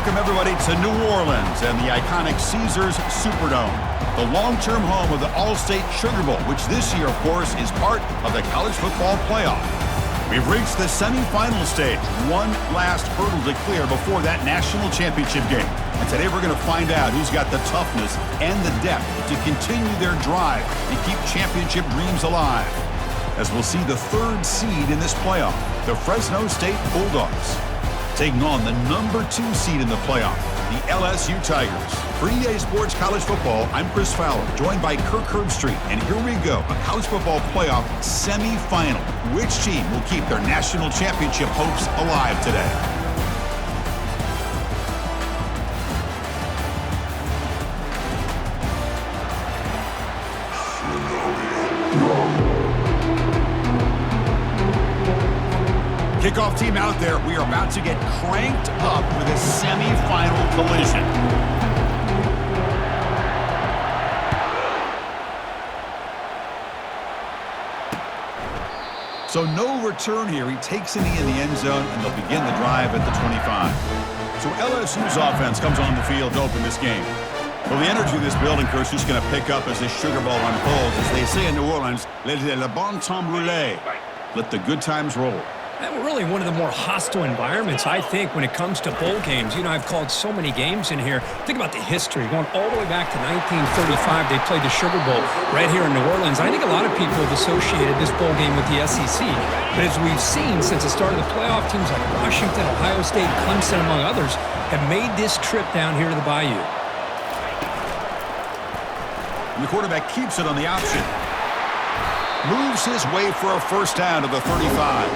Welcome, everybody, to New Orleans and the iconic Caesars Superdome, the long-term home of the All-State Sugar Bowl, which this year, of course, is part of the college football playoff. We've reached the semifinal stage, one last hurdle to clear before that national championship game. And today we're going to find out who's got the toughness and the depth to continue their drive and keep championship dreams alive. As we'll see the third seed in this playoff, the Fresno State Bulldogs, taking on the number 2 seed in the playoff, the LSU Tigers. For EA Sports College Football, I'm Chris Fowler, joined by Kirk Herbstreit. And here we go, a college football playoff semifinal. Which team will keep their national championship hopes alive today? Kickoff team out there. We are about to get cranked up with a semifinal collision. So no return here. He takes a knee in the end zone, and they'll begin the drive at the 25. So LSU's offense comes on the field to open this game. Well, the energy of this building, Chris, is going to pick up as this Sugar Bowl unfolds. As they say in New Orleans, let le bon temps rouler. Let the good times roll. Really one of the more hostile environments, I think, when it comes to bowl games. You know, I've called so many games in here. Think about the history. Going all the way back to 1935, they played the Sugar Bowl right here in New Orleans. I think a lot of people have associated this bowl game with the SEC. But as we've seen since the start of the playoff, teams like Washington, Ohio State, Clemson, among others, have made this trip down here to the Bayou. And the quarterback keeps it on the option. Moves his way for a first down to the 35.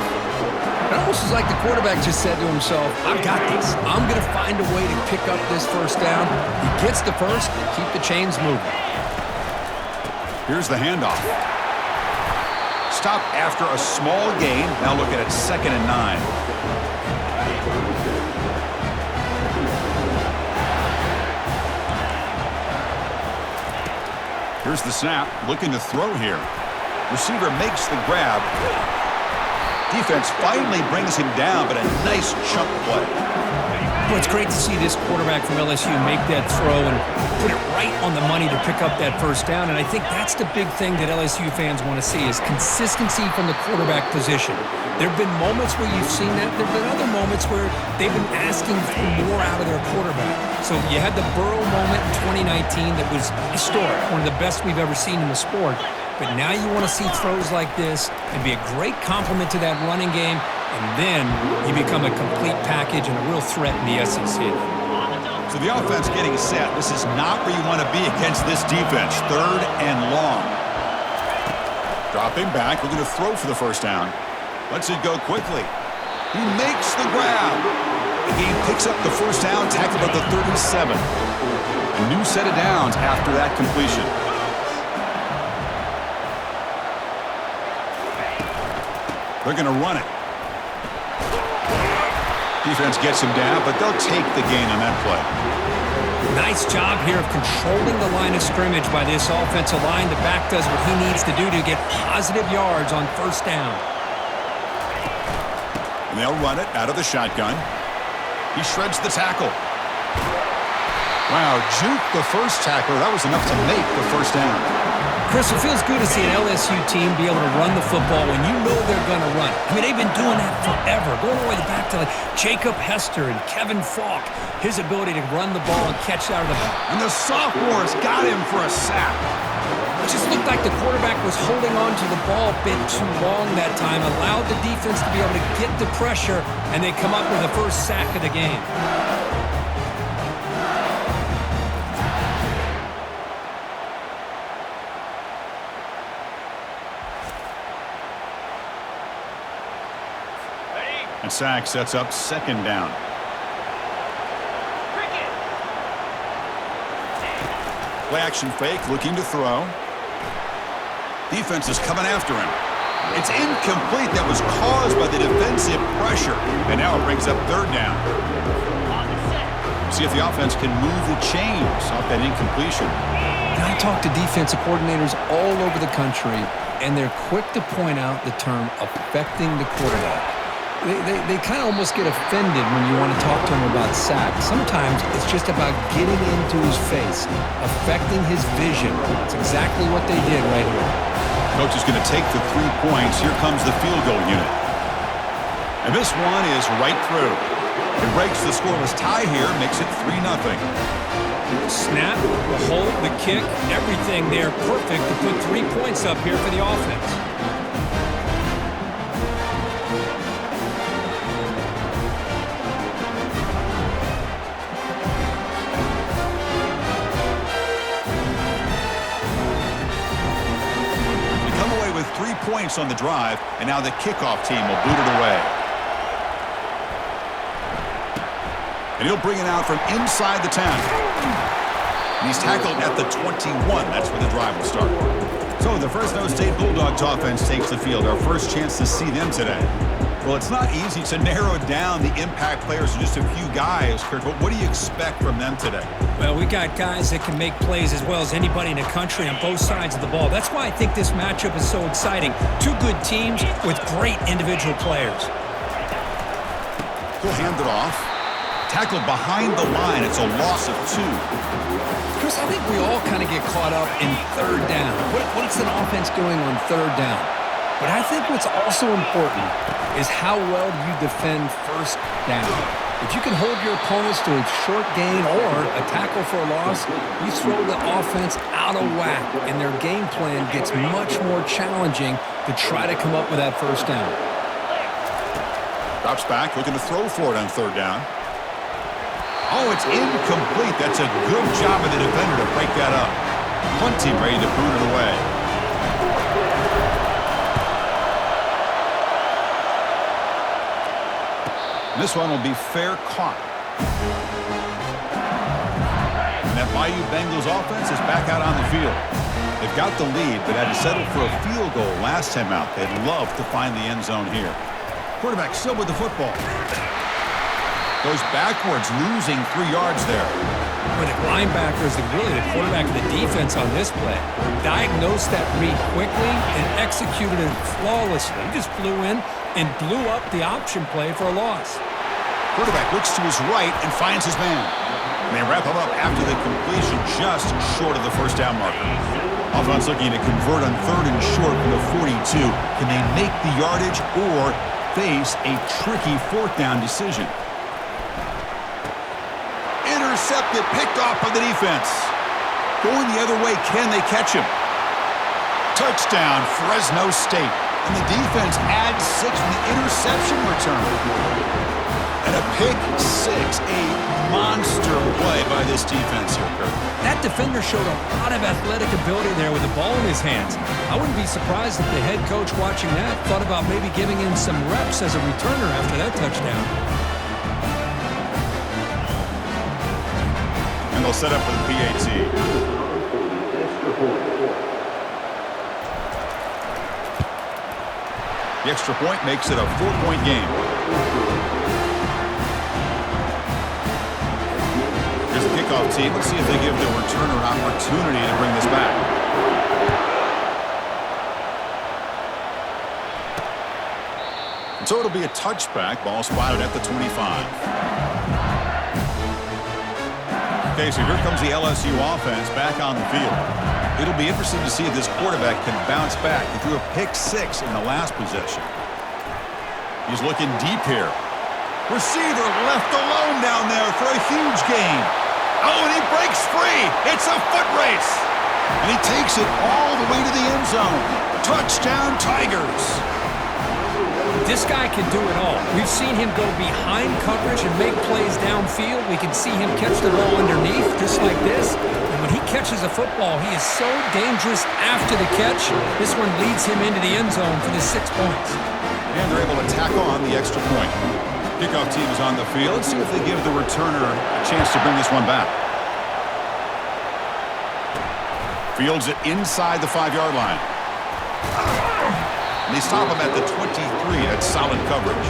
It almost is like the quarterback just said to himself, I've got this. I'm going to find a way to pick up this first down. He gets the first, keep the chains moving. Here's the handoff. Stop after a small gain. Now look at it, 2nd and 9. Here's the snap, looking to throw here. Receiver makes the grab. Defense finally brings him down, but a nice chunk play. Well, it's great to see this quarterback from LSU make that throw and put it right on the money to pick up that first down. And I think that's the big thing that LSU fans want to see is consistency from the quarterback position. There have been moments where you've seen that. There have been other moments where they've been asking for more out of their quarterback. So you had the Burrow moment in 2019 that was historic, one of the best we've ever seen in the sport. But now you want to see throws like this and be a great complement to that running game, and then you become a complete package and a real threat in the SEC. So the offense getting set. This is not where you want to be against this defense. 3rd and long. Dropping back, looking to throw for the first down. Lets it go quickly. He makes the grab. He picks up the first down, tackled at the 37. A new set of downs after that completion. They're going to run it. Defense gets him down, but they'll take the gain on that play. Nice job here of controlling the line of scrimmage by this offensive line. The back does what he needs to do to get positive yards on first down. And they'll run it out of the shotgun. He shreds the tackle. Wow, juke the first tackler. That was enough to make the first down. Chris, it feels good to see an LSU team be able to run the football when you know they're going to run. I mean, they've been doing that forever, going all the way back to like Jacob Hester and Kevin Falk, his ability to run the ball and catch out of the ball. And the sophomores got him for a sack. It just looked like the quarterback was holding on to the ball a bit too long that time, allowed the defense to be able to get the pressure, and they come up with the first sack of the game. And sack sets up 2nd down. Play action fake, looking to throw. Defense is coming after him. It's incomplete. That was caused by the defensive pressure. And now it brings up 3rd down. See if the offense can move the chains off that incompletion. And I talk to defensive coordinators all over the country, and they're quick to point out the term affecting the quarterback. They kind of almost get offended when you want to talk to him about sacks. Sometimes it's just about getting into his face, affecting his vision. That's exactly what they did right here. Coach is going to take the 3 points. Here comes the field goal unit. And this one is right through. It breaks the scoreless tie here, makes it 3-0. Snap, the hold, the kick, everything there perfect to put 3 points up here for the offense. We come away with 3 points on the drive, and now the kickoff team will boot it away. And he'll bring it out from inside the 10. And he's tackled at the 21. That's where the drive will start. So the Fresno State Bulldogs offense takes the field. Our first chance to see them today. Well, it's not easy to narrow down the impact players to just a few guys, Kirk, but what do you expect from them today? Well, we got guys that can make plays as well as anybody in the country on both sides of the ball. That's why I think this matchup is so exciting. 2 good teams with great individual players. He'll hand it off. Tackled behind the line. It's a loss of 2. Chris, I think we all kind of get caught up in third down. What's an offense doing on third down? But I think what's also important is how well you defend first down. If you can hold your opponents to a short gain or a tackle for a loss, you throw the offense out of whack, and their game plan gets much more challenging to try to come up with that first down. Drops back, looking to throw for it on third down. Oh, it's incomplete. That's a good job of the defender to break that up. Plenty ready to boot it away. This one will be fair caught. And that Bayou Bengals offense is back out on the field. They've got the lead, but had to settle for a field goal last time out. They'd love to find the end zone here. Quarterback still with the football. Goes backwards, losing 3 yards there. But the linebacker is really the quarterback of the defense on this play. Diagnosed that read quickly and executed it flawlessly. He just flew in and blew up the option play for a loss. Quarterback looks to his right and finds his man. And they wrap him up after the completion just short of the first down marker. Offense looking to convert on 3rd and short from the 42. Can they make the yardage or face a tricky 4th down decision? Intercepted, picked off by the defense. Going the other way, can they catch him? Touchdown, Fresno State. And the defense adds 6 from the interception return. And a pick 6, a monster play by this defense here, Kirk. That defender showed a lot of athletic ability there with the ball in his hands. I wouldn't be surprised if the head coach watching that thought about maybe giving him some reps as a returner after that touchdown. And they'll set up for the PAT. The extra point makes it a 4-point game. Here's the kickoff team. Let's see if they give the returner an opportunity to bring this back. And so it'll be a touchback. Ball spotted at the 25. Okay, so here comes the LSU offense back on the field. It'll be interesting to see if this quarterback can bounce back. He threw a pick 6 in the last possession. He's looking deep here. Receiver left alone down there for a huge gain. Oh, and he breaks free. It's a foot race. And he takes it all the way to the end zone. Touchdown, Tigers. This guy can do it all. We've seen him go behind coverage and make plays downfield. We can see him catch the ball underneath just like this. And when he catches a football, he is so dangerous after the catch. This one leads him into the end zone for the 6 points. And they're able to tack on the extra point. Kickoff team is on the field. Let's see if they give the returner a chance to bring this one back. Fields it inside the 5-yard line. And they stop him at the 23. That's solid coverage.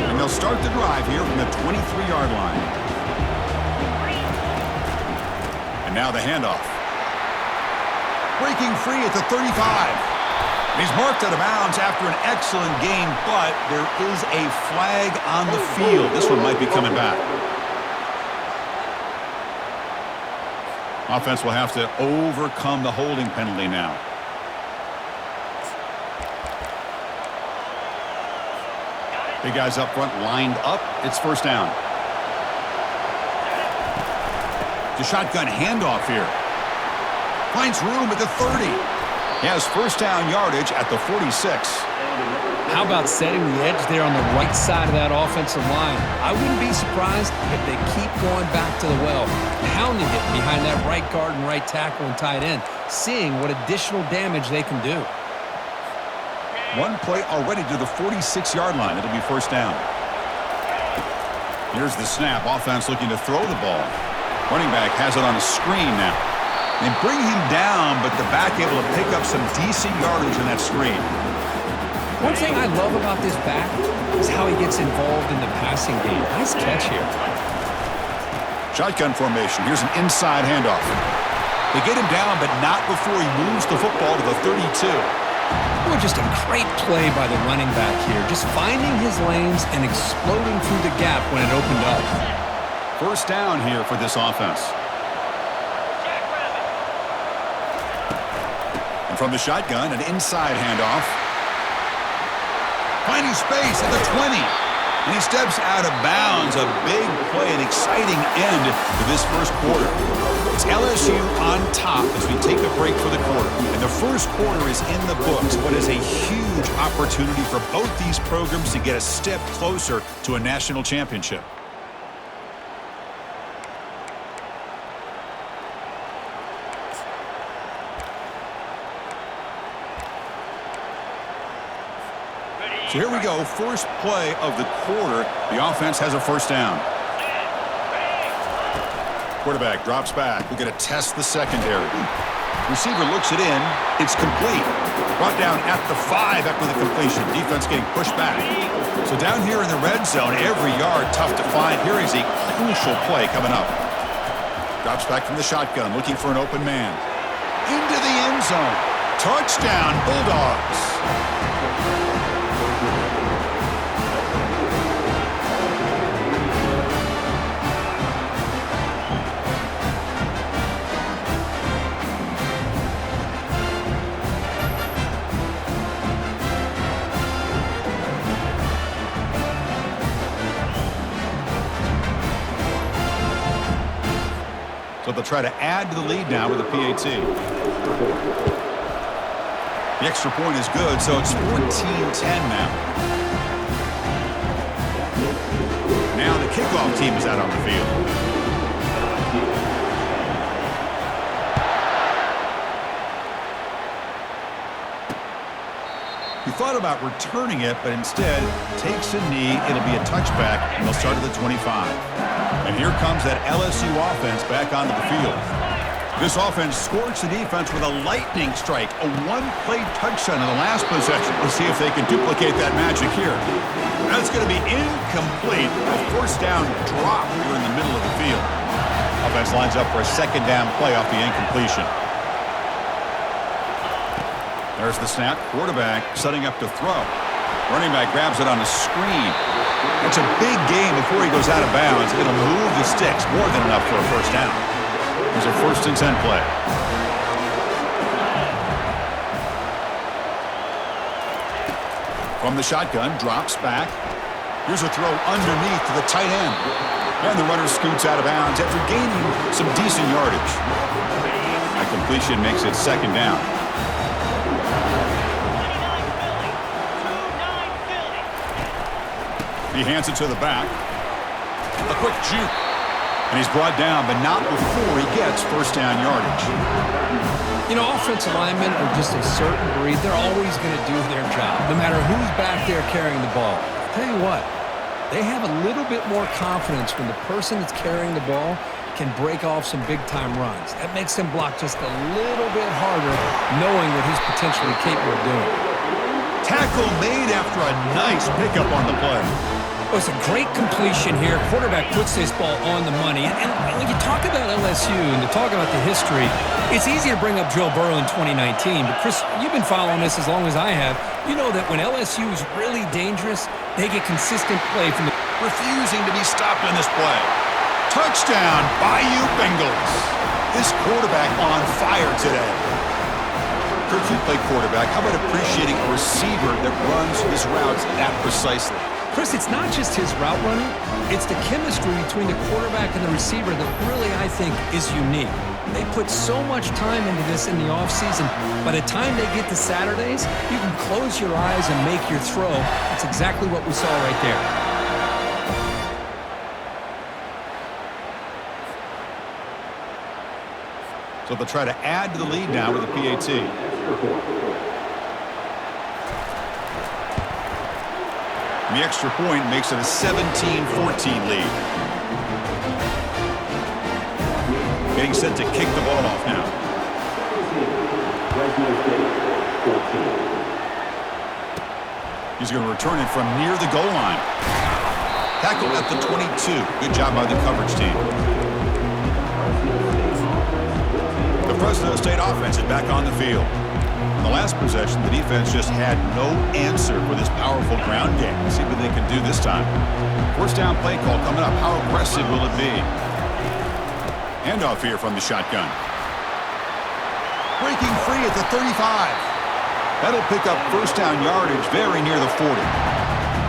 And they'll start the drive here from the 23-yard line. And now the handoff. Breaking free at the 35. He's marked out of bounds after an excellent game, but there is a flag on the field. This one might be coming back. Offense will have to overcome the holding penalty now. Big guys up front lined up. It's first down. The shotgun handoff here. Finds room at the 30. He has first down yardage at the 46. How about setting the edge there on the right side of that offensive line? I wouldn't be surprised if they keep going back to the well, pounding it behind that right guard and right tackle and tight end, seeing what additional damage they can do. One play already to the 46-yard line. It'll be first down. Here's the snap. Offense looking to throw the ball. Running back has it on a screen now. They bring him down, but the back able to pick up some decent yardage in that screen. One thing I love about this back is how he gets involved in the passing game. Nice catch here. Shotgun formation. Here's an inside handoff. They get him down, but not before he moves the football to the 32. Well, just a great play by the running back here. Just finding his lanes and exploding through the gap when it opened up. First down here for this offense. And from the shotgun, an inside handoff. Finding space at the 20. And he steps out of bounds. A big play, an exciting end to this first quarter. It's LSU on top as we take a break for the quarter. And the first quarter is in the books, but is a huge opportunity for both these programs to get a step closer to a national championship. So here we go, first play of the quarter. The offense has a first down. Quarterback drops back. We're going to test the secondary. Receiver looks it in. It's complete. Brought down at the 5 after the completion. Defense getting pushed back. So down here in the red zone, every yard tough to find. Here is a crucial play coming up. Drops back from the shotgun, looking for an open man. Into the end zone. Touchdown, Bulldogs. So they'll try to add to the lead now with a PAT. The extra point is good, so it's 14-10 now. Now the kickoff team is out on the field. He thought about returning it, but instead takes a knee. It'll be a touchback, and they'll start at the 25. And here comes that LSU offense back onto the field. This offense scorched the defense with a lightning strike, a one-play touchdown in the last possession. Let's see if they can duplicate that magic here. That's going to be incomplete. A first down drop here in the middle of the field. Offense lines up for a second down play off the incompletion. There's the snap. Quarterback setting up to throw. Running back grabs it on a screen. It's a big game before he goes out of bounds. It'll move the sticks more than enough for a first down. There's a 1st and 10 play. From the shotgun, drops back. Here's a throw underneath to the tight end. And the runner scoots out of bounds after gaining some decent yardage. That completion makes it second down. He hands it to the back. A quick juke. And he's brought down, but not before he gets first down yardage. You know, offensive linemen are just a certain breed. They're always going to do their job, no matter who's back there carrying the ball. I'll tell you what, they have a little bit more confidence when the person that's carrying the ball can break off some big-time runs. That makes them block just a little bit harder, knowing what he's potentially capable of doing. Tackle made after a nice pickup on the play. Well, it's a great completion here. Quarterback puts this ball on the money. And when you talk about LSU and you talk about the history, it's easy to bring up Joe Burrow in 2019. But, Chris, you've been following this as long as I have. You know that when LSU is really dangerous, they get consistent play from the... Refusing to be stopped on this play. Touchdown, Bayou Bengals. This quarterback on fire today. Kirk, you play quarterback. How about appreciating a receiver that runs his routes that precisely? Chris, it's not just his route running. It's the chemistry between the quarterback and the receiver that really, I think, is unique. They put so much time into this in the offseason. By the time they get to Saturdays, you can close your eyes and make your throw. That's exactly what we saw right there. So they'll try to add to the lead now with a PAT. And the extra point makes it a 17-14 lead. Getting set to kick the ball off now. He's going to return it from near the goal line. Tackle at the 22. Good job by the coverage team. The Fresno State offense is back on the field. In the last possession, the defense just had no answer for this powerful ground game. Let's see what they can do this time. First down play call coming up. How aggressive will it be? Handoff here from the shotgun. Breaking free at the 35. That'll pick up first down yardage very near the 40.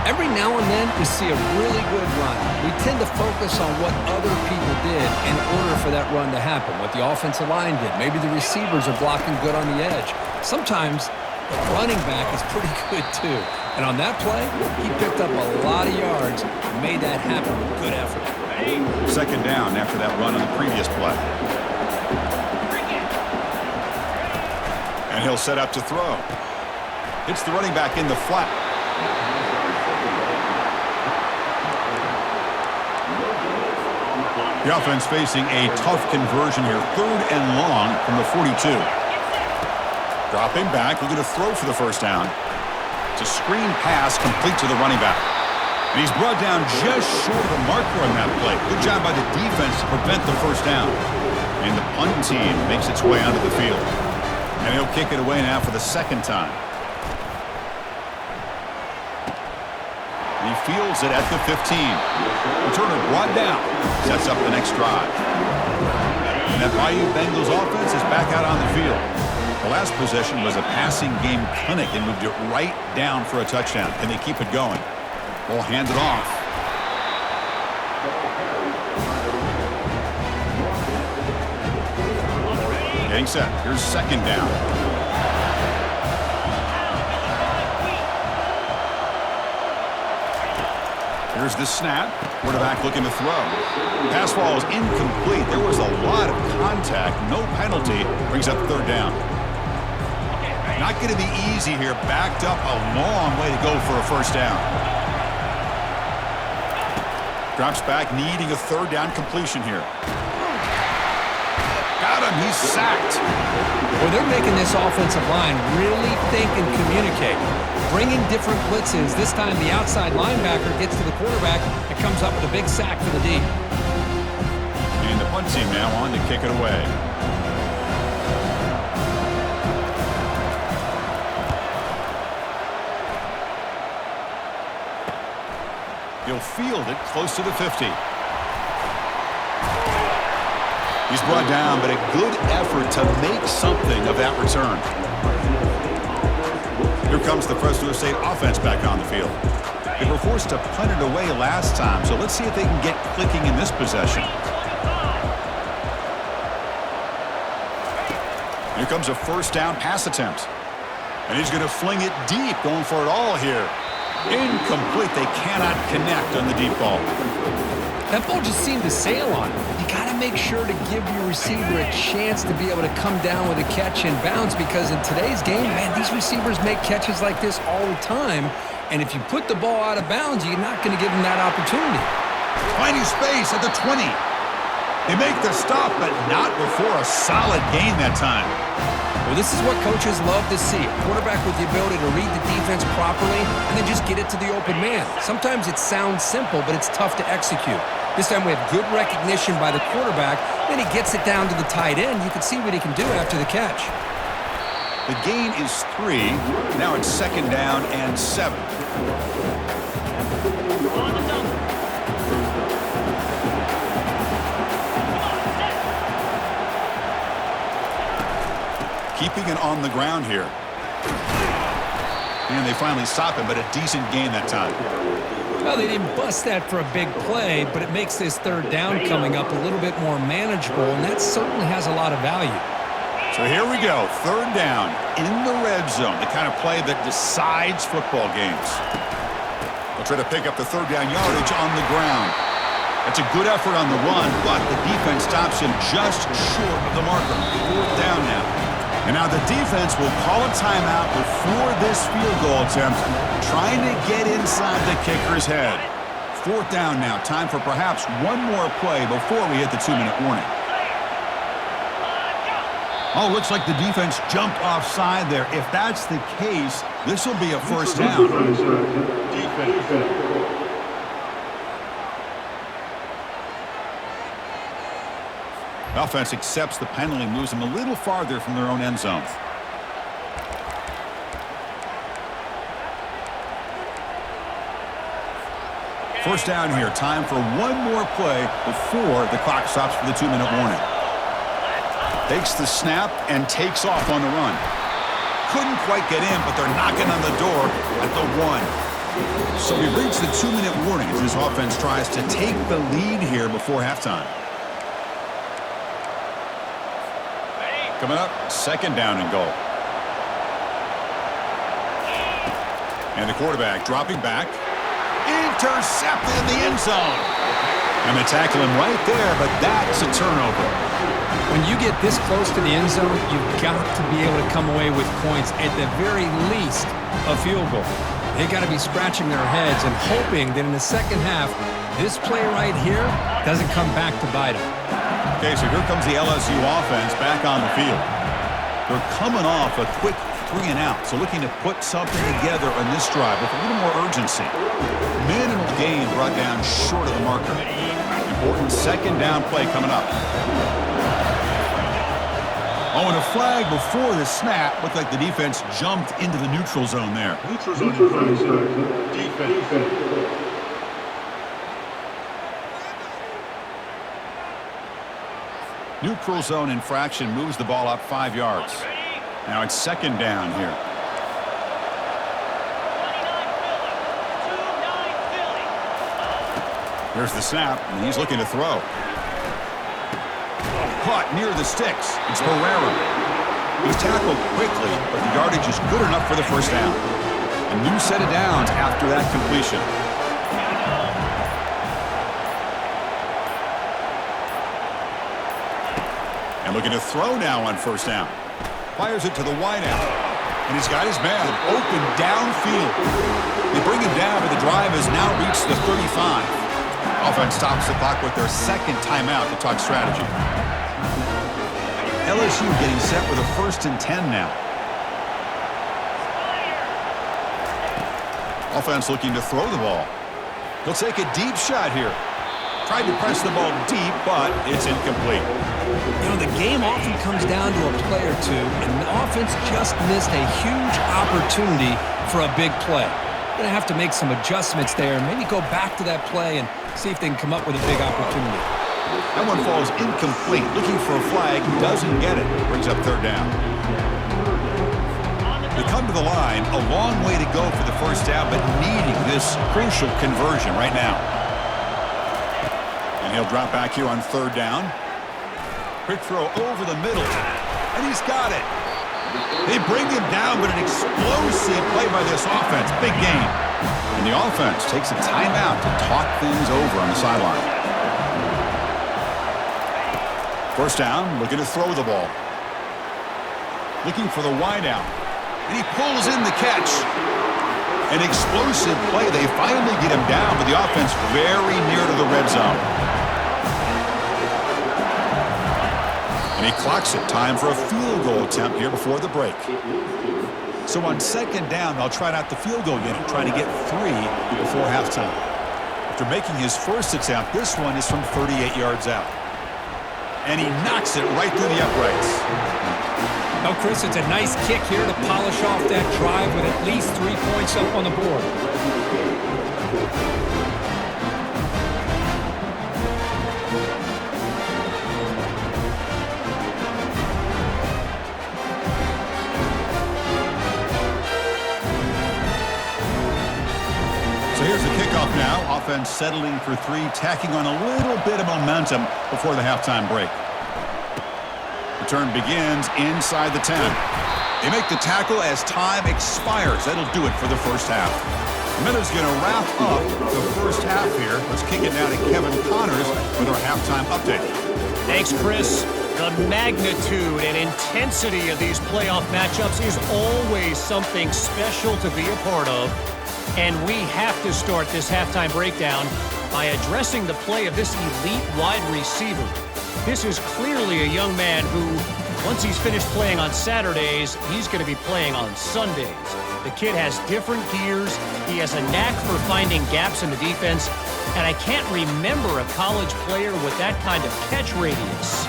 Every now and then, we see a really good run. We tend to focus on what other people did in order for that run to happen, what the offensive line did. Maybe the receivers are blocking good on the edge. Sometimes the running back is pretty good, too. And on that play, he picked up a lot of yards and made that happen with good effort. Second down after that run on the previous play. And he'll set up to throw. Hits the running back in the flat. The offense facing a tough conversion here. 3rd and long from the 42. Dropping back, looking to throw for the first down. It's a screen pass complete to the running back. And he's brought down just short of the marker on that play. Good job by the defense to prevent the first down. And the punt team makes its way onto the field. And he'll kick it away now for the second time. He fields it at the 15. Returner brought down. Sets up the next drive. And that Bayou Bengals offense is back out on the field. The last possession was a passing game clinic and moved it right down for a touchdown. Can they keep it going? Ball handed off. Getting set. Here's second down. Here's the snap. Quarterback looking to throw. Pass ball is incomplete. There was a lot of contact. No penalty. Brings up third down. Not going to be easy here. Backed up a long way to go for a first down. Drops back, needing a third down completion here. Got him. He's sacked. Well, they're making this offensive line really think and communicate. Bringing different blitzes. This time the outside linebacker gets to the quarterback and comes up with a big sack for the D. And the punt team now on to kick it away. He'll field it close to the 50. He's brought down, but a good effort to make something of that return. Here comes the Fresno State offense back on the field. They were forced to punt it away last time, so let's see if they can get clicking in this possession. Here comes a first down pass attempt. And he's going to fling it deep, going for it all here. Incomplete. They cannot connect on the deep ball. That ball just seemed to sail on him. You got to make sure to give your receiver a chance to be able to come down with a catch and bounce, because in today's game, man, these receivers make catches like this all the time. And if you put the ball out of bounds, you're not going to give them that opportunity. Finding space at the 20. They make the stop, but not before a solid gain that time. Well, this is what coaches love to see. A quarterback with the ability to read the defense properly and then just get it to the open man. Sometimes it sounds simple, but it's tough to execute. This time we have good recognition by the quarterback. Then he gets it down to the tight end. You can see what he can do after the catch. The gain is 3. Now it's 2nd down and 7. Keeping it on the ground here. And they finally stop him, but a decent gain that time. Well, they didn't bust that for a big play, but it makes this 3rd down coming up a little bit more manageable, and that certainly has a lot of value. So here we go, 3rd down in the red zone, the kind of play that decides football games. They'll try to pick up the 3rd down yardage on the ground. That's a good effort on the run, but the defense stops him just short of the marker. 4th down now. And now the defense will call a timeout before this field goal attempt, trying to get inside the kicker's head. 4th down now. Time for perhaps one more play before we hit the 2-minute warning. Oh, looks like the defense jumped offside there. If that's the case, this will be a 1st down. The offense accepts the penalty, moves them a little farther from their own end zone. First down here. Time for one more play before the clock stops for the 2-minute warning. Takes the snap and takes off on the run. Couldn't quite get in, but they're knocking on the door at the 1. So we reach the 2-minute warning as this offense tries to take the lead here before halftime. Coming up, 2nd down and goal. And the quarterback dropping back. Intercepted in the end zone. And they tackle him right there, but that's a turnover. When you get this close to the end zone, you've got to be able to come away with points, at the very least, a field goal. They got to be scratching their heads and hoping that in the second half, this play right here doesn't come back to bite them. Okay, so here comes the LSU offense back on the field. They're coming off a quick 3-and-out, so looking to put something together on this drive with a little more urgency. Minimal gain brought down short of the marker. Important 2nd down play coming up. Oh, and a flag before the snap. Looked like the defense jumped into the neutral zone there. Neutral zone. Defense. Neutral zone infraction moves the ball up 5 yards. Now it's 2nd down here. Here's the snap, and he's looking to throw. Caught near the sticks. It's Herrera. He's tackled quickly, but the yardage is good enough for the 1st down. A new set of downs after that completion. And looking to throw now on 1st down. Fires it to the wideout. And he's got his man open downfield. They bring him down, but the drive has now reached the 35. Offense stops the clock with their 2nd timeout to talk strategy. LSU getting set with a 1st and 10 now. Offense looking to throw the ball. He'll take a deep shot here. Tried to press the ball deep, but it's incomplete. You know, the game often comes down to a play or two, and the offense just missed a huge opportunity for a big play. Going to have to make some adjustments there, maybe go back to that play and see if they can come up with a big opportunity. That one falls incomplete. Looking for a flag, doesn't get it. Brings up 3rd down. They come to the line, a long way to go for the 1st down, but needing this crucial conversion right now. And he'll drop back here on 3rd down. Quick throw over the middle, and he's got it. They bring him down, but an explosive play by this offense. Big game. And the offense takes a timeout to talk things over on the sideline. 1st down, looking to throw the ball. Looking for the wideout. And he pulls in the catch. An explosive play. They finally get him down, but the offense very near to the red zone. And he clocks it. Time for a field goal attempt here before the break. So on second down, they'll try out the field goal unit, trying to get 3 before halftime. After making his first attempt, this one is from 38 yards out. And he knocks it right through the uprights. Oh, Chris, it's a nice kick here to polish off that drive with at least 3 points up on the board. So here's the kickoff now. Offense settling for 3, tacking on a little bit of momentum before the halftime break. Return begins inside the 10. They make the tackle as time expires. That'll do it for the first half. Miller's going to wrap up the first half here. Let's kick it now to Kevin Connors with our halftime update. Thanks, Chris. The magnitude and intensity of these playoff matchups is always something special to be a part of. And we have to start this halftime breakdown by addressing the play of this elite wide receiver. This is clearly a young man who, once he's finished playing on Saturdays, he's going to be playing on Sundays. The kid has different gears. He has a knack for finding gaps in the defense. And I can't remember a college player with that kind of catch radius.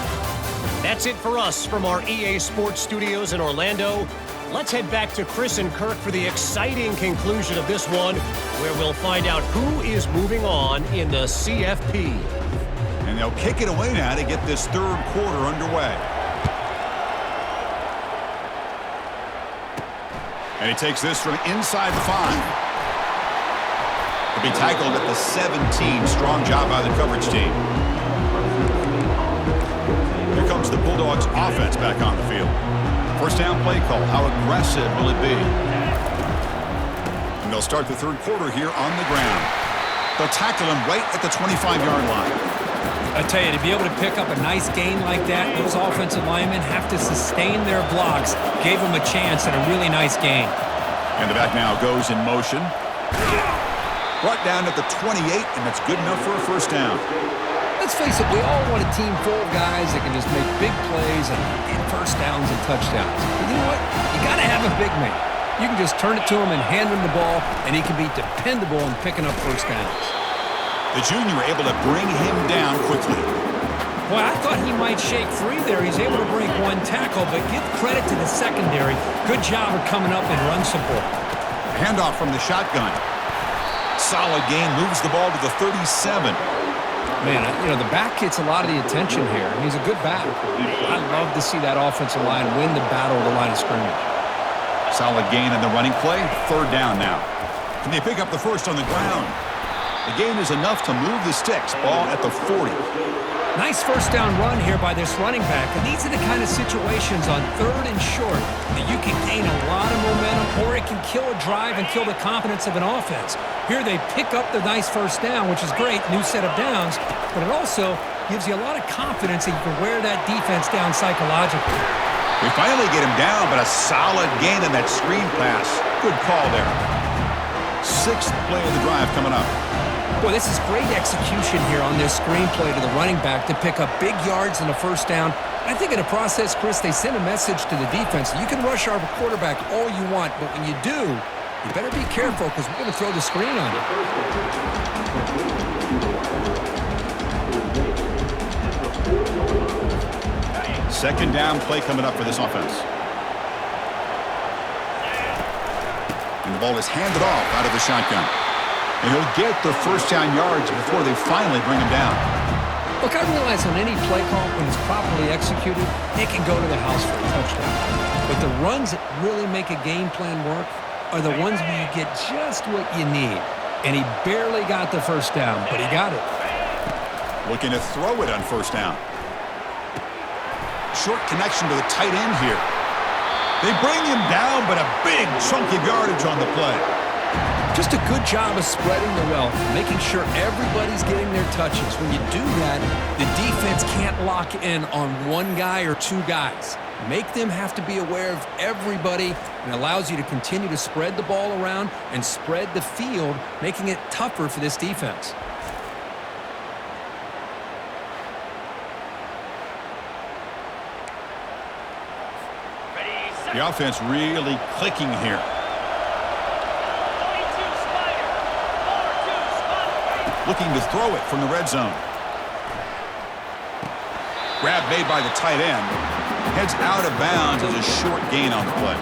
That's it for us from our EA Sports Studios in Orlando. Let's head back to Chris and Kirk for the exciting conclusion of this one, where we'll find out who is moving on in the CFP. And they'll kick it away now to get this third quarter underway. And he takes this from inside the 5. He'll be tackled at the 17. Strong job by the coverage team. Here comes the Bulldogs offense back on the field. First down play call. How aggressive will it be? And they'll start the third quarter here on the ground. They'll tackle him right at the 25-yard line. I tell you, to be able to pick up a nice gain like that, those offensive linemen have to sustain their blocks. Gave them a chance at a really nice gain. And the back now goes in motion. Brought down at the 28, and that's good enough for a first down. Let's face it, we all want a team full of guys that can just make big plays and get first downs and touchdowns. But you know what? You got to have a big man. You can just turn it to him and hand him the ball, and he can be dependable in picking up first downs. The junior able to bring him down quickly. Boy, I thought he might shake free there. He's able to break one tackle, but give credit to the secondary. Good job of coming up and run support. Handoff from the shotgun. Solid gain, moves the ball to the 37. Man, you know, the back gets a lot of the attention here. He's a good back. I love to see that offensive line win the battle of the line of scrimmage. Solid gain in the running play. Third down now. Can they pick up the first on the ground? The gain is enough to move the sticks. Ball at the 40. Nice first down run here by this running back. And these are the kind of situations on third and short that you can gain a lot of momentum, or it can kill a drive and kill the confidence of an offense. Here they pick up the nice first down, which is great, new set of downs, but it also gives you a lot of confidence that you can wear that defense down psychologically. We finally get him down, but a solid gain in that screen pass. Good call there. Sixth play of the drive coming up. Boy, this is great execution here on this screenplay to the running back to pick up big yards in the first down. I think in the process, Chris, they send a message to the defense. You can rush our quarterback all you want, but when you do, you better be careful because we're going to throw the screen on you. Second down play coming up for this offense. And the ball is handed off out of the shotgun. And he'll get the first down yards before they finally bring him down. Look, I realize on any play call, when it's properly executed, it can go to the house for a touchdown. But the runs that really make a game plan work are the ones where you get just what you need. And he barely got the first down, but he got it. Looking to throw it on first down. Short connection to the tight end here. They bring him down, but a big chunk of yardage on the play. Just a good job of spreading the wealth, making sure everybody's getting their touches. When you do that, the defense can't lock in on one guy or two guys. Make them have to be aware of everybody, and allows you to continue to spread the ball around and spread the field, making it tougher for this defense. The offense really clicking here. Looking to throw it from the red zone. Grab made by the tight end. Heads out of bounds as a short gain on the play.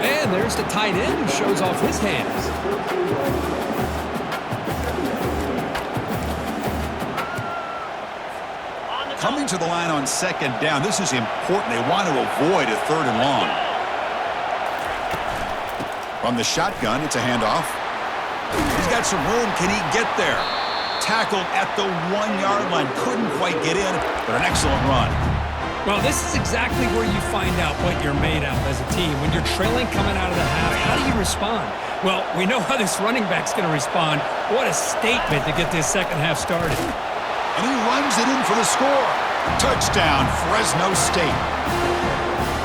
And there's the tight end who shows off his hands. Coming to the line on second down. This is important. They want to avoid a 3rd and long. From the shotgun, it's a handoff. He's got some room. Can he get there? Tackled at the 1-yard line. Couldn't quite get in, but an excellent run. Well, this is exactly where you find out what you're made of as a team. When you're trailing coming out of the half, how do you respond? Well, we know how this running back's going to respond. What a statement to get this second half started. And he runs it in for the score. Touchdown, Fresno State.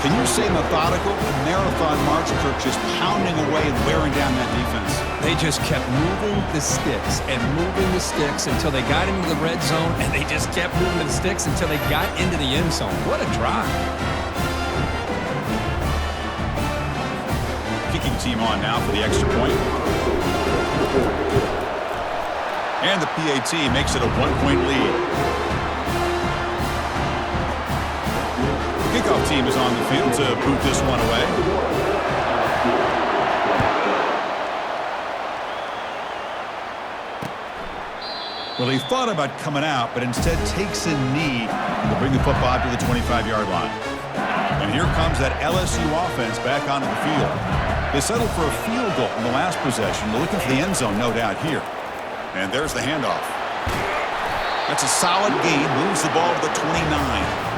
Can you say methodical? A marathon march, Kirk, just pounding away and wearing down that defense. They just kept moving the sticks and moving the sticks until they got into the red zone, and they just kept moving the sticks until they got into the end zone. What a drive. Kicking team on now for the extra point. And the PAT makes it a 1-point lead. Kickoff team is on the field to boot this one away. Well, he thought about coming out, but instead takes a knee to bring the football to the 25-yard line. And here comes that LSU offense back onto the field. They settled for a field goal in the last possession. They're looking for the end zone, no doubt, here. And there's the handoff. That's a solid gain. Moves the ball to the 29.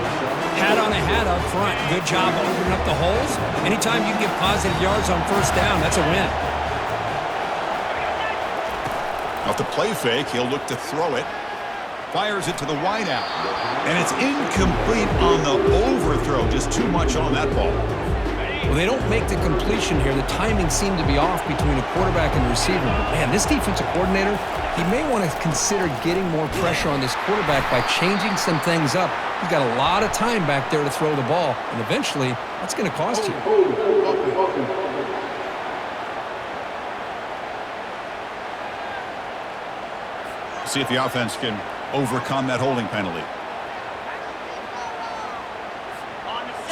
Hat on a hat up front. Good job opening up the holes. Anytime you can get positive yards on first down, that's a win. Off the play fake, he'll look to throw it. Fires it to the wideout. And it's incomplete on the overthrow. Just too much on that ball. Well, they don't make the completion here. The timing seemed to be off between a quarterback and the receiver. But man, this defensive coordinator, he may want to consider getting more pressure on this quarterback by changing some things up. He's got a lot of time back there to throw the ball, and eventually, that's going to cost you. See if the offense can overcome that holding penalty.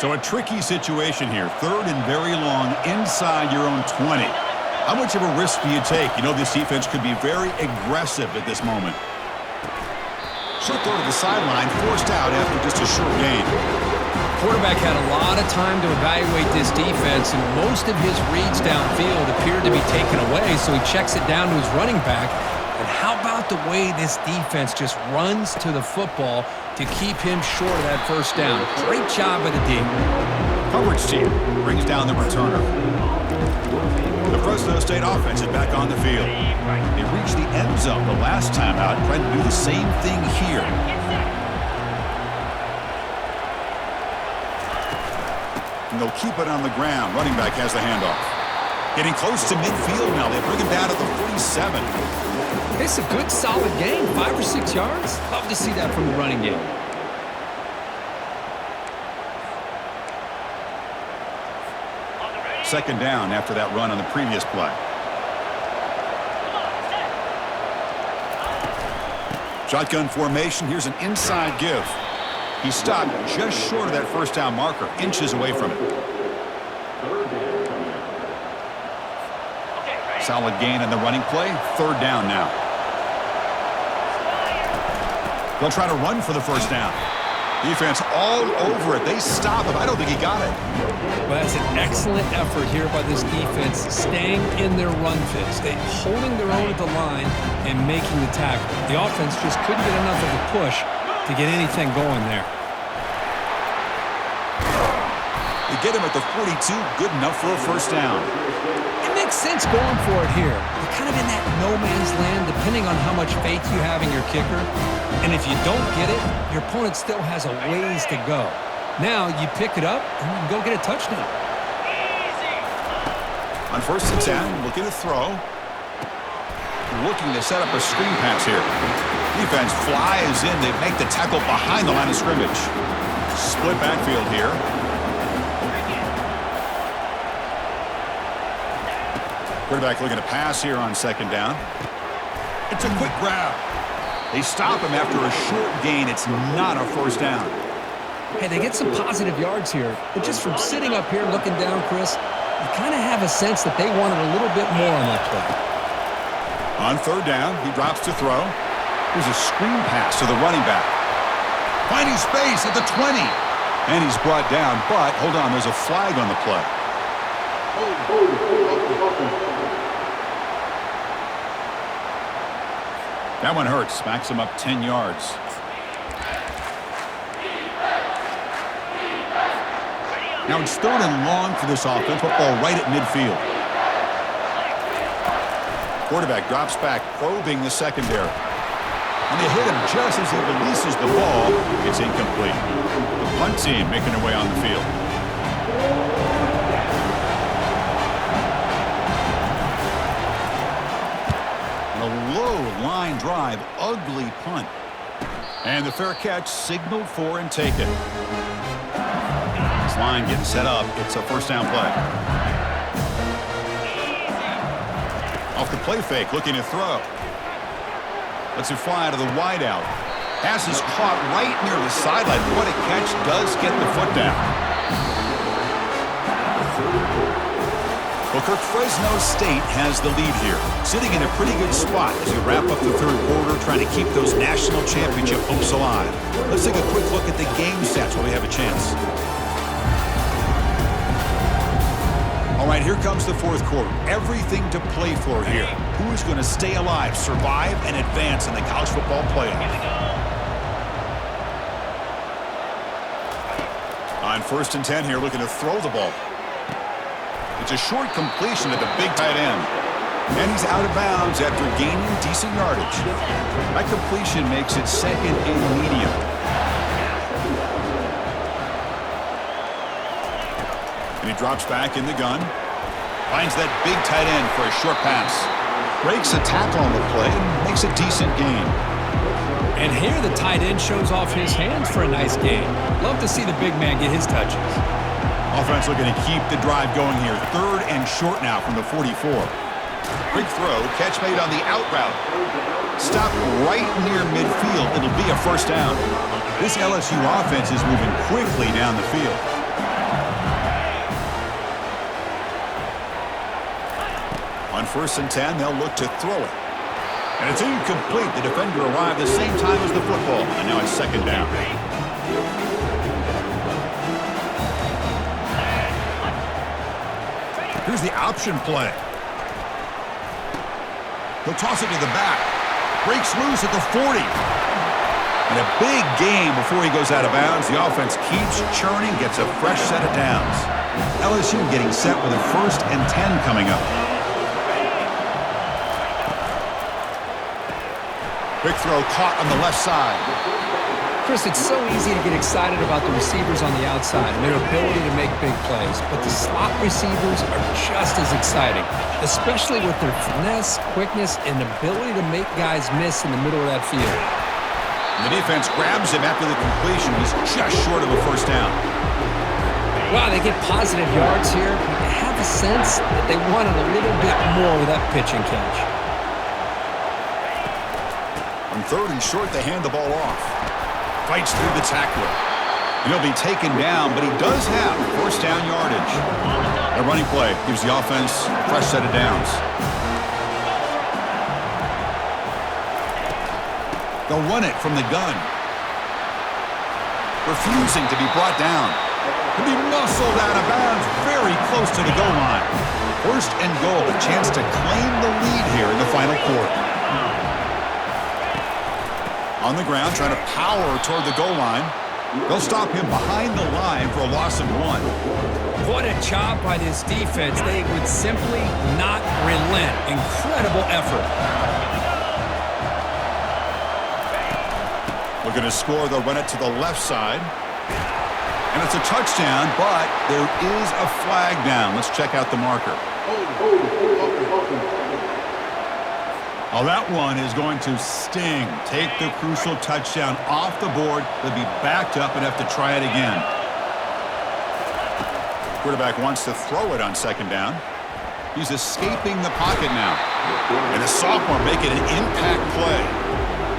So a tricky situation here. 3rd and very long inside your own 20. How much of a risk do you take? You know this defense could be very aggressive at this moment. Short throw to the sideline, forced out after just a short gain. Quarterback had a lot of time to evaluate this defense, and most of his reads downfield appeared to be taken away, so he checks it down to his running back. And how about the way this defense just runs to the football to keep him short of that first down? Great job of the D. Coverage team brings down the returner. The Fresno State offense is back on the field. They reached the end zone the last time out, trying to do the same thing here. And they'll keep it on the ground. Running back has the handoff. Getting close to midfield now. They bring him down to the 47. It's a good, solid game. 5 or 6 yards. Love to see that from the running game. Second down after that run on the previous play. Shotgun formation. Here's an inside give. He stopped just short of that first down marker, inches away from it. Solid gain on the running play. 3rd down now. They'll try to run for the first down. Defense all over it. They stop him. I don't think he got it. Well, that's an excellent effort here by this defense, staying in their run fits. They holding their own at the line and making the tackle. The offense just couldn't get enough of a push to get anything going there. They get him at the 42. Good enough for a first down. It makes sense going for it here. You're kind of in that no man's land, depending on how much faith you have in your kicker. And if you don't get it, your opponent still has a ways to go. Now you pick it up and you can go get a touchdown. On 1st and 10, looking to throw. Looking to set up a screen pass here. Defense flies in. They make the tackle behind the line of scrimmage. Split backfield here. Quarterback looking to pass here on second down. It's a quick grab. They stop him after a short gain. It's not a first down. Hey, they get some positive yards here, but just from sitting up here looking down, Chris, you kind of have a sense that they wanted a little bit more on that play. On third down, he drops to throw. Here's a screen pass to the running back. Finding space at the 20. And he's brought down, but hold on, there's a flag on the play. That one hurts. Smacks him up 10 yards. Now it's third and long for this offense. Football right at midfield. Quarterback drops back, probing the secondary. And they hit him just as he releases the ball. It's incomplete. The punt team making their way on the field. And a low line drive, ugly punt. And the fair catch signaled for and taken. This line getting set up. It's a first down play. Off the play fake, looking to throw. Lets it fly to the wideout. Pass is caught right near the sideline. What a catch, does get the foot down. Well, Kirk, Fresno State has the lead here, sitting in a pretty good spot as we wrap up the third quarter, trying to keep those national championship hopes alive. Let's take a quick look at the game stats while we have a chance. All right, here comes the fourth quarter. Everything to play for here. Who is going to stay alive, survive, and advance in the college football playoff? On 1st and 10 here, looking to throw the ball. It's a short completion at the big tight end. And he's out of bounds after gaining decent yardage. That completion makes it second and medium. And he drops back in the gun. Finds that big tight end for a short pass. Breaks a tackle on the play and makes a decent gain. And here the tight end shows off his hands for a nice gain. Love to see the big man get his touches. Offense looking to keep the drive going here. Third and short now from the 44. Quick throw. Catch made on the out route. Stopped right near midfield. It'll be a first down. This LSU offense is moving quickly down the field. On 1st and 10, they'll look to throw it. And it's incomplete. The defender arrived the same time as the football. And now it's second down. Here's the option play. He'll toss it to the back. Breaks loose at the 40. And a big game before he goes out of bounds. The offense keeps churning, gets a fresh set of downs. LSU getting set with a 1st and 10 coming up. Quick throw caught on the left side. Chris, it's so easy to get excited about the receivers on the outside and their ability to make big plays, but the slot receivers are just as exciting, especially with their finesse, quickness, and ability to make guys miss in the middle of that field. And the defense grabs him after the completion. He's just short of a first down. Wow, they get positive yards here, but you have a sense that they wanted a little bit more with that pitch and catch. On 3rd and short, they hand the ball off. Fights through the tackler. And he'll be taken down, but he does have first down yardage. A running play gives the offense a fresh set of downs. They'll run it from the gun. Refusing to be brought down. He'll be muscled out of bounds very close to the goal line. 1st and goal, a chance to claim the lead here in the final quarter. On the ground, trying to power toward the goal line. They'll stop him behind the line for a loss of 1. What a job by this defense. They would simply not relent. Incredible effort. Looking to score, they'll run it to the left side. And it's a touchdown, but there is a flag down. Let's check out the marker. Oh, that one is going to sting. Take the crucial touchdown off the board. They'll be backed up and have to try it again. Quarterback wants to throw it on second down. He's escaping the pocket now. And the sophomore making an impact play.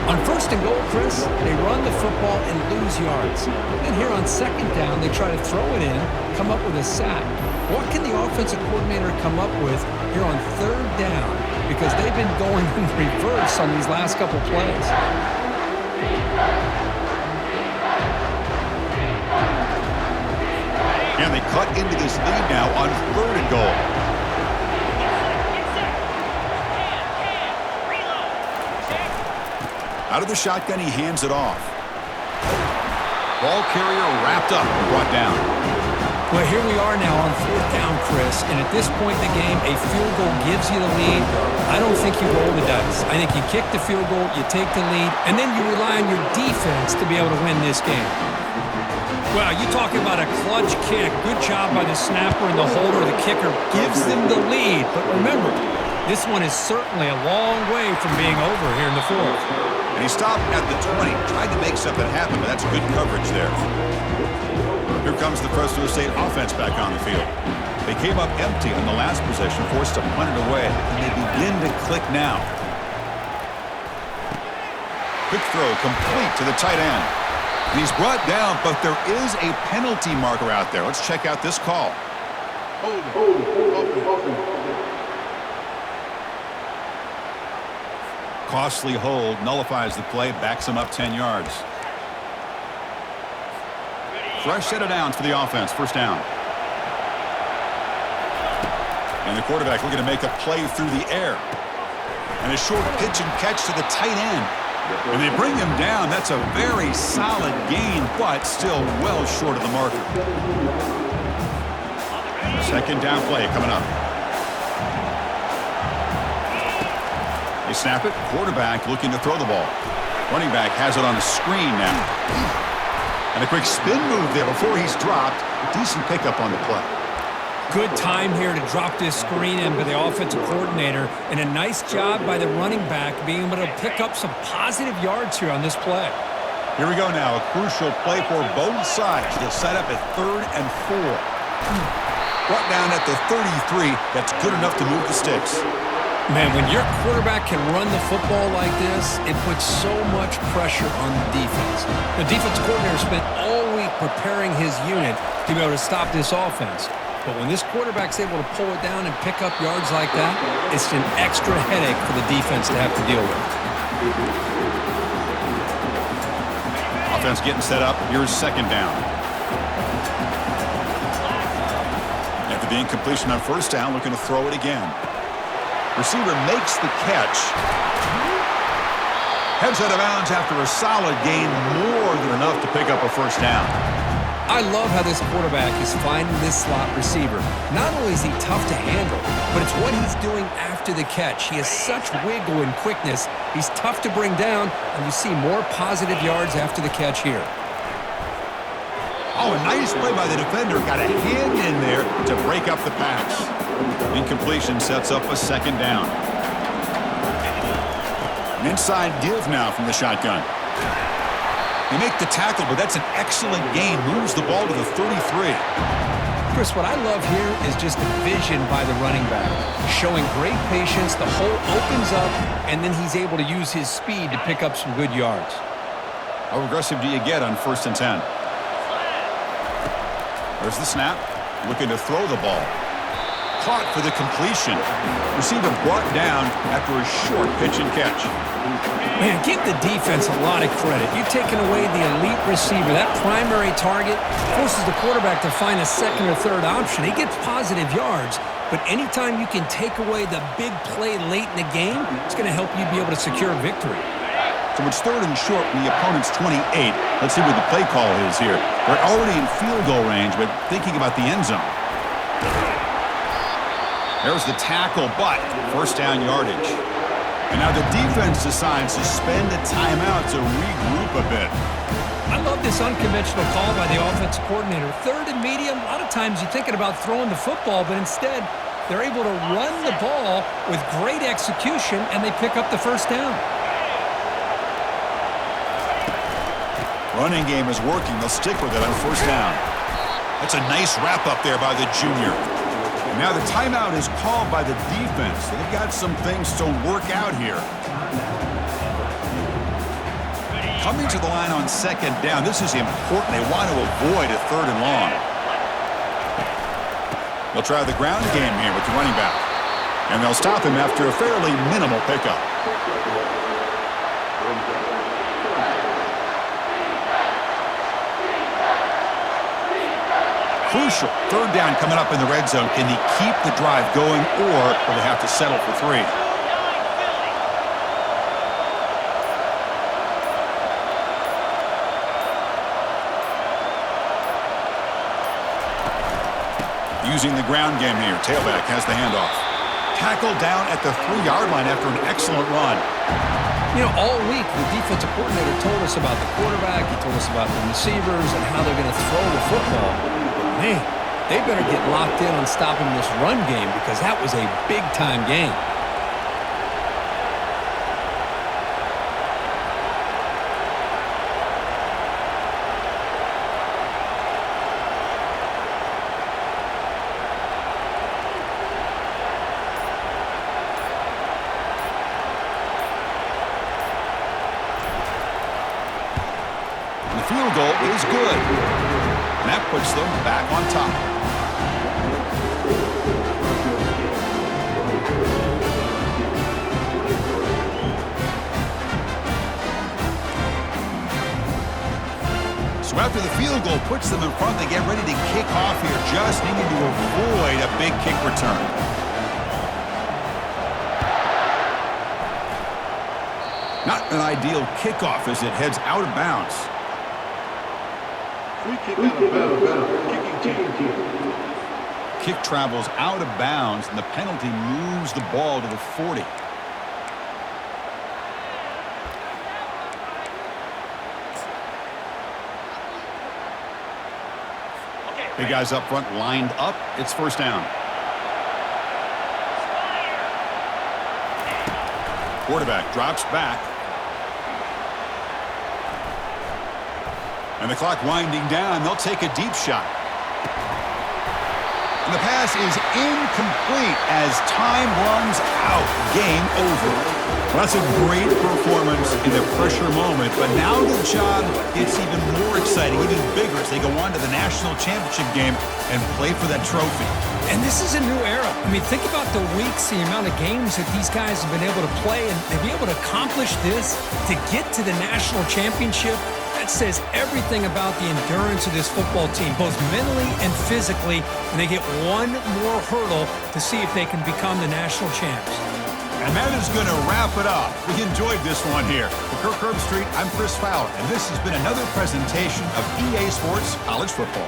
On first and goal, Chris, they run the football and lose yards. Then here on second down, they try to throw it in, come up with a sack. What can the offensive coordinator come up with here on third down? Because they've been going in reverse on these last couple plays. And they cut into this lead now on third and goal. Out of the shotgun, he hands it off. Ball carrier wrapped up and brought down. Well, here we are now on fourth down, Chris, and at this point in the game, a field goal gives you the lead. I don't think you roll the dice. I think you kick the field goal, you take the lead, and then you rely on your defense to be able to win this game. Well, you talking about a clutch kick. Good job by the snapper and the holder. The kicker gives them the lead. But remember, this one is certainly a long way from being over here in the fourth. And he stopped at the 20, tried to make something happen, but that's good coverage there. Here comes the Fresno State offense back on the field. They came up empty on the last possession, forced to punt it away, and they begin to click now. Quick throw complete to the tight end. And he's brought down, but there is a penalty marker out there. Let's check out this call. Costly hold, nullifies the play, backs him up 10 yards. Fresh set of downs for the offense, first down. And the quarterback looking to make a play through the air. And a short pitch and catch to the tight end. And they bring him down. That's a very solid gain, but still well short of the marker. Second down play coming up. They snap it. Quarterback looking to throw the ball. Running back has it on the screen now. And a quick spin move there before he's dropped. Decent pickup on the play. Good time here to drop this screen in by the offensive coordinator, and a nice job by the running back being able to pick up some positive yards here on this play. Here we go now. A crucial play for both sides. They'll set up at 3rd and 4. Brought down at the 33. That's good enough to move the sticks. Man, when your quarterback can run the football like this, it puts so much pressure on the defense. The defensive coordinator spent all week preparing his unit to be able to stop this offense. But when this quarterback's able to pull it down and pick up yards like that, it's an extra headache for the defense to have to deal with. Offense getting set up. Here's second down. After the incompletion on first down, looking to throw it again. Receiver makes the catch. Heads out of bounds after a solid gain, more than enough to pick up a first down. I love how this quarterback is finding this slot receiver. Not only is he tough to handle, but it's what he's doing after the catch. He has such wiggle and quickness. He's tough to bring down, and you see more positive yards after the catch here. Oh, a nice play by the defender. Got a hand in there to break up the pass. Incompletion sets up a second down. An inside give now from the shotgun. They make the tackle, but that's an excellent gain. Moves the ball to the 33. Chris, what I love here is just the vision by the running back. Showing great patience, the hole opens up, and then he's able to use his speed to pick up some good yards. How aggressive do you get on 1st and 10? There's the snap. Looking to throw the ball. Caught for the completion. Receiver brought down after a short pitch and catch. Man, give the defense a lot of credit. You've taken away the elite receiver. That primary target forces the quarterback to find a second or third option. He gets positive yards, but anytime you can take away the big play late in the game, it's going to help you be able to secure victory. So it's 3rd and short from the opponent's 28. Let's see what the play call is here. They're already in field goal range, but thinking about the end zone. There's the tackle, but first down yardage. And now the defense decides to spend a timeout to regroup a bit. I love this unconventional call by the offensive coordinator. 3rd and medium, a lot of times you're thinking about throwing the football, but instead they're able to run the ball with great execution, and they pick up the first down. Running game is working. They'll stick with it on first down. That's a nice wrap up there by the junior. Now the timeout is called by the defense. They've got some things to work out here. Coming to the line on second down, this is important. They want to avoid a third and long. They'll try the ground game here with the running back. And they'll stop him after a fairly minimal pickup. Crucial. Third down coming up in the red zone. Can he keep the drive going, or will they have to settle for 3? Using the ground game here. Tailback has the handoff. Tackled down at the 3-yard line after an excellent run. You know, all week, the defensive coordinator told us about the quarterback. He told us about the receivers and how they're going to throw the football. Man, they better get locked in on stopping this run game because that was a big-time game. The field goal is good. And that puts them back on top. So after the field goal puts them in front, they get ready to kick off here, just needing to avoid a big kick return. Not an ideal kickoff as it heads out of bounds. Free kick out of bounds. Kicking team. Kick travels out of bounds, and the penalty moves the ball to the 40. Big guys up front lined up. It's first down. Quarterback drops back. And the clock winding down. They'll take a deep shot. And the pass is incomplete as time runs out. Game over. Well, that's a great performance in a pressure moment. But now the job gets even more exciting, even bigger as they go on to the national championship game and play for that trophy. And this is a new era. I mean, think about the weeks, the amount of games that these guys have been able to play, and to be able to accomplish this, to get to the national championship, that says everything about the endurance of this football team, both mentally and physically, and they get one more hurdle to see if they can become the national champs. And that is going to wrap it up. We enjoyed this one here. For Kirk Herbstreit, I'm Chris Fowler, and this has been another presentation of EA Sports College Football.